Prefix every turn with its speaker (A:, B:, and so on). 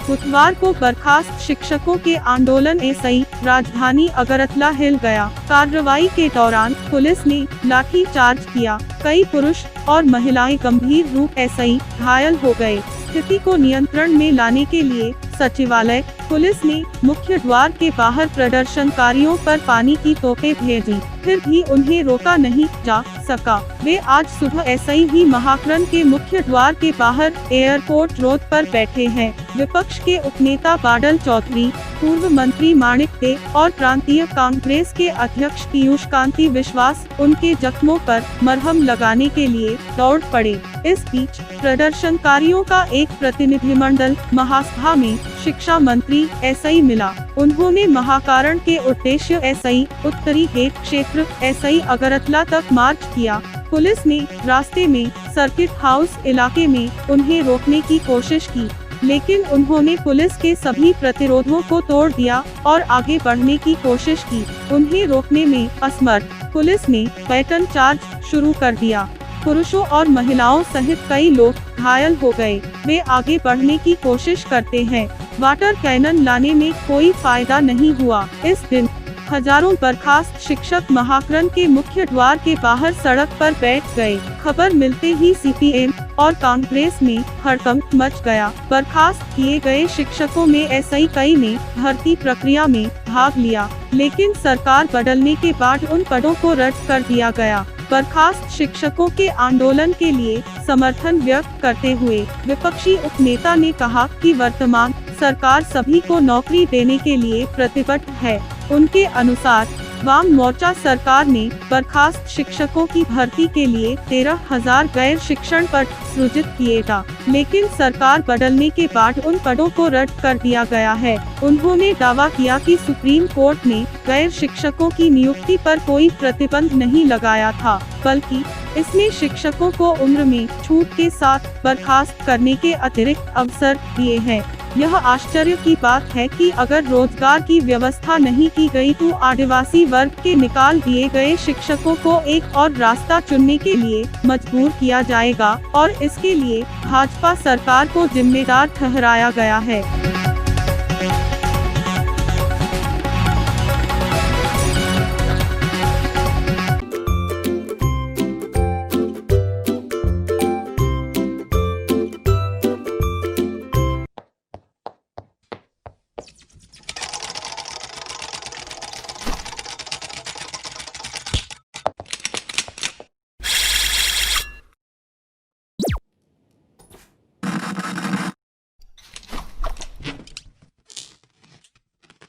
A: बुधवार को बर्खास्त शिक्षकों के आंदोलन एसआई राजधानी अगरतला हिल गया। कार्रवाई के दौरान पुलिस ने लाठी चार्ज किया। कई पुरुष और महिलाएं गंभीर रूप एसआई घायल हो गए। स्थिति को नियंत्रण में लाने के लिए सचिवालय पुलिस ने मुख्य द्वार के बाहर प्रदर्शनकारियों पर पानी की तोपें भेजी, फिर भी उन्हें रोका नहीं जा सका। वे आज सुबह एसआई ही महाकरण के मुख्य द्वार के बाहर एयरपोर्ट रोड पर बैठे हैं। विपक्ष के उपनेता बादल चौधरी, पूर्व मंत्री माणिक दे और प्रांतीय कांग्रेस के अध्यक्ष पीयूष कांति विश्वास उनके जख्मों पर मरहम लगाने के लिए दौड़ पड़े। इस बीच प्रदर्शनकारियों का एक प्रतिनिधिमंडल महासभा में शिक्षा मंत्री एसआई मिला। उन्होंने महाकारण के उद्देश्य एसआई उत्तरी गेट क्षेत्र एसआई अगरतला तक मार्च किया। पुलिस ने रास्ते में सर्किट हाउस इलाके में उन्हें रोकने की कोशिश की, लेकिन उन्होंने पुलिस के सभी प्रतिरोधों को तोड़ दिया और आगे बढ़ने की कोशिश की। उन्हें रोकने में असमर्थ पुलिस ने बैटन चार्ज शुरू कर दिया। पुरुषों और महिलाओं सहित कई लोग घायल हो गए। वे आगे बढ़ने की कोशिश करते हैं। वाटर कैनन लाने में कोई फायदा नहीं हुआ। इस दिन हजारों बर्खास्त शिक्षक महाकरण के मुख्य द्वार के बाहर सड़क पर बैठ गए। खबर मिलते ही सीपीएम और कांग्रेस में हड़कंप मच गया। बर्खास्त किए गए शिक्षकों में एसआई कई ने भर्ती प्रक्रिया में भाग लिया, लेकिन सरकार बदलने के बाद उन पदों को रद्द कर दिया गया। बर्खास्त शिक्षकों के आंदोलन के लिए समर्थन व्यक्त करते हुए विपक्षी उपनेता ने कहा कि वर्तमान सरकार सभी को नौकरी देने के लिए प्रतिबद्ध है। उनके अनुसार वाम मोर्चा सरकार ने बर्खास्त शिक्षकों की भर्ती के लिए 13,000 गैर शिक्षण पद सृजित किए था, लेकिन सरकार बदलने के बाद उन पदों को रद्द कर दिया गया है। उन्होंने दावा किया कि सुप्रीम कोर्ट ने गैर शिक्षकों की नियुक्ति पर कोई प्रतिबंध नहीं लगाया था, बल्कि इसने शिक्षकों को उम्र में छूट के साथ बर्खास्त करने के अतिरिक्त अवसर दिए हैं। यह आश्चर्य की बात है कि अगर रोजगार की व्यवस्था नहीं की गई तो आदिवासी वर्ग के निकाल दिए गए शिक्षकों को एक और रास्ता चुनने के लिए मजबूर किया जाएगा और इसके लिए भाजपा सरकार को जिम्मेदार ठहराया गया है।